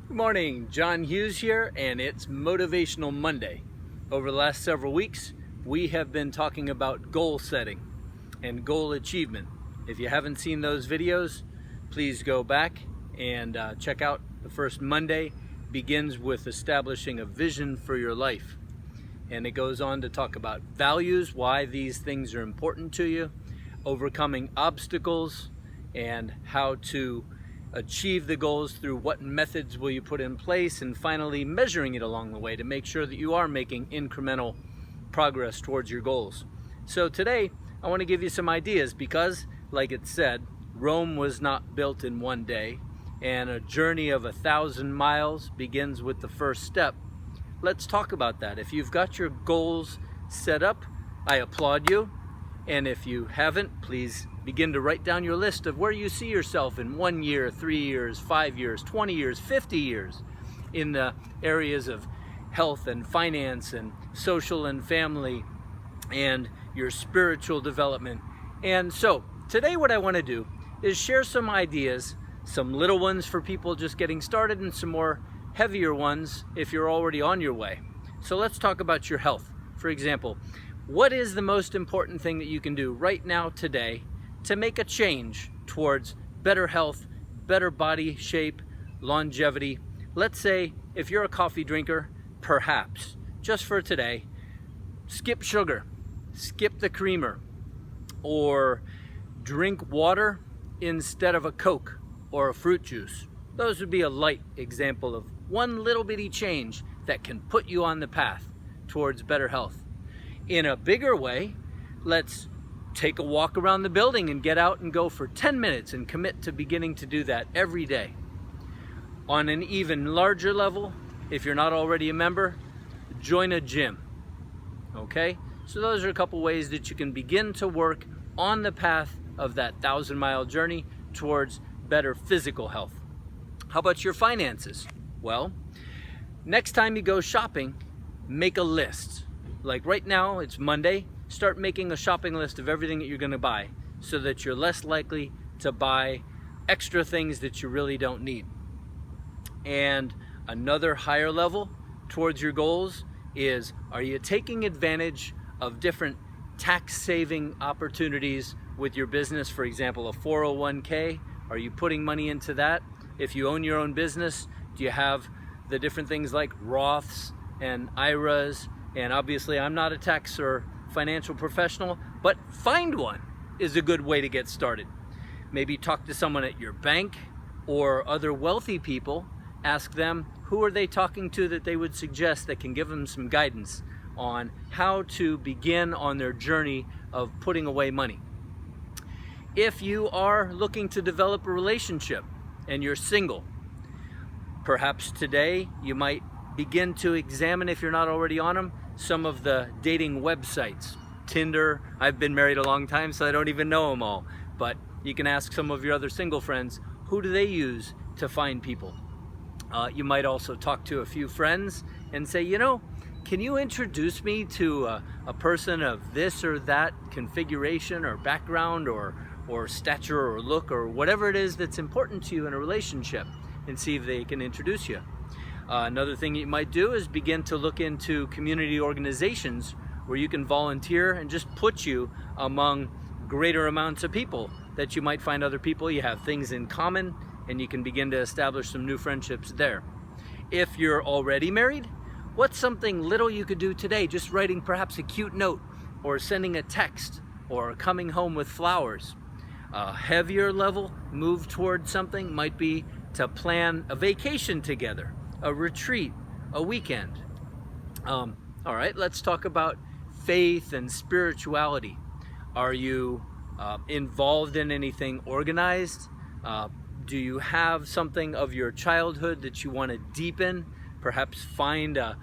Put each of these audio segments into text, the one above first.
Good morning, John Hughes here, and it's Motivational Monday. Over the last several weeks, we have been talking about goal setting and goal achievement. If you haven't seen those videos, please go back and check out the first Monday. Begins with establishing a vision for your life. And it goes on to talk about values, why these things are important to you, overcoming obstacles, and how to achieve the goals through what methods will you put in place, and finally measuring it along the way to make sure that you are making incremental progress towards your goals. So today I want to give you some ideas because, like it said, Rome was not built in one day, and a journey of 1,000 miles begins with the first step. Let's talk about that. If you've got your goals set up, I applaud you. And if you haven't, please begin to write down your list of where you see yourself in 1 year, 3 years, 5 years, 20 years, 50 years in the areas of health and finance and social and family and your spiritual development. And so today what I want to do is share some ideas, some little ones for people just getting started and some more heavier ones if you're already on your way. So let's talk about your health. For example, what is the most important thing that you can do right now today to make a change towards better health, better body shape, longevity? Let's say if you're a coffee drinker, perhaps, just for today, skip sugar, skip the creamer, or drink water instead of a Coke or a fruit juice. Those would be a light example of one little bitty change that can put you on the path towards better health. In a bigger way, let's take a walk around the building and get out and go for 10 minutes and commit to beginning to do that every day. On an even larger level, if you're not already a member, join a gym. Okay? So those are a couple ways that you can begin to work on the path of that 1,000-mile journey towards better physical health. How about your finances? Well, next time you go shopping, make a list. Like right now, it's Monday, start making a shopping list of everything that you're going to buy so that you're less likely to buy extra things that you really don't need. And another higher level towards your goals is, are you taking advantage of different tax saving opportunities with your business? For example, a 401k, are you putting money into that? If you own your own business, do you have the different things like Roths and IRAs? And obviously I'm not a tax or financial professional, but find one is a good way to get started. Maybe talk to someone at your bank or other wealthy people. Ask them who are they talking to that they would suggest that can give them some guidance on how to begin on their journey of putting away money. If you are looking to develop a relationship and you're single, perhaps today you might begin to examine, if you're not already on them, some of the dating websites. Tinder, I've been married a long time, so I don't even know them all. But you can ask some of your other single friends, who do they use to find people? You might also talk to a few friends and say, can you introduce me to a person of this or that configuration or background or stature or look or whatever it is that's important to you in a relationship, and see if they can introduce you. Another thing you might do is begin to look into community organizations where you can volunteer and just put you among greater amounts of people that you might find other people. You have things in common and you can begin to establish some new friendships there. If you're already married, what's something little you could do today? Just writing perhaps a cute note or sending a text or coming home with flowers. A heavier level move towards something might be to plan a vacation together, a retreat, a weekend. All right, let's talk about faith and spirituality. Are you involved in anything organized? Do you have something of your childhood that you want to deepen? Perhaps find a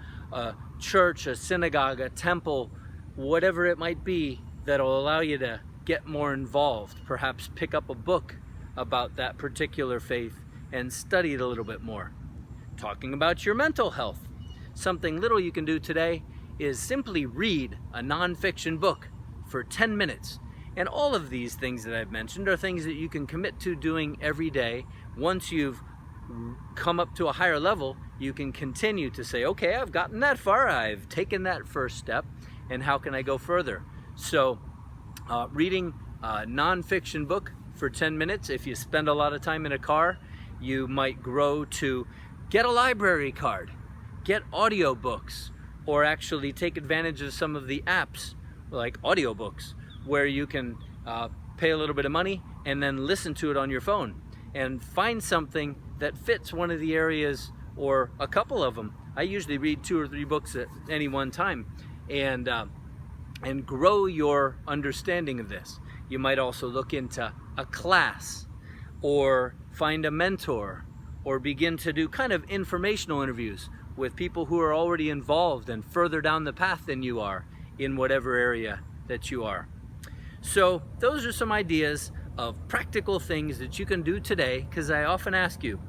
church, a synagogue, a temple, whatever it might be that'll allow you to get more involved. Perhaps pick up a book about that particular faith and study it a little bit more. Talking about your mental health, something little you can do today is simply read a nonfiction book for 10 minutes. And all of these things that I've mentioned are things that you can commit to doing every day once you've come up to a higher level, you can continue to say, okay, I've gotten that far, I've taken that first step, and how can I go further? So reading a nonfiction book for 10 minutes, if you spend a lot of time in a car, you might grow to get a library card, get audiobooks, or actually take advantage of some of the apps like audiobooks where you can pay a little bit of money and then listen to it on your phone and find something that fits one of the areas or a couple of them. I usually read 2 or 3 books at any one time, and grow your understanding of this. You might also look into a class or find a mentor or begin to do kind of informational interviews with people who are already involved and further down the path than you are in whatever area that you are. So those are some ideas of practical things that you can do today, because I often ask you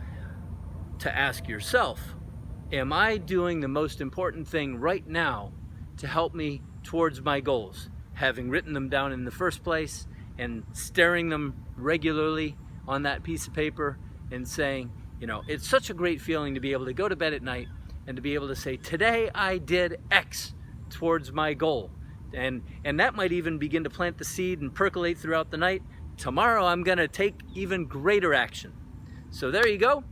to ask yourself, am I doing the most important thing right now to help me towards my goals? Having written them down in the first place and staring them regularly on that piece of paper and saying, you know, it's such a great feeling to be able to go to bed at night and to be able to say, today I did X towards my goal. And that might even begin to plant the seed and percolate throughout the night. Tomorrow I'm gonna take even greater action. So there you go.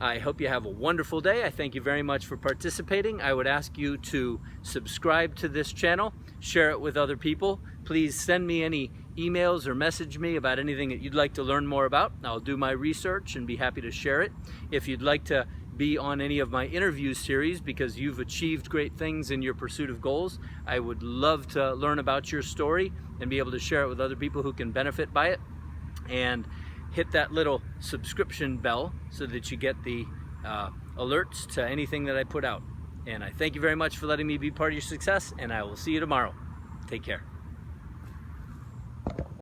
I hope you have a wonderful day. I thank you very much for participating. I would ask you to subscribe to this channel, share it with other people. Please send me any emails or message me about anything that you'd like to learn more about. I'll do my research and be happy to share it. If you'd like to be on any of my interview series because you've achieved great things in your pursuit of goals, I would love to learn about your story and be able to share it with other people who can benefit by it. And hit that little subscription bell so that you get the alerts to anything that I put out. And I thank you very much for letting me be part of your success, and I will see you tomorrow. Take care.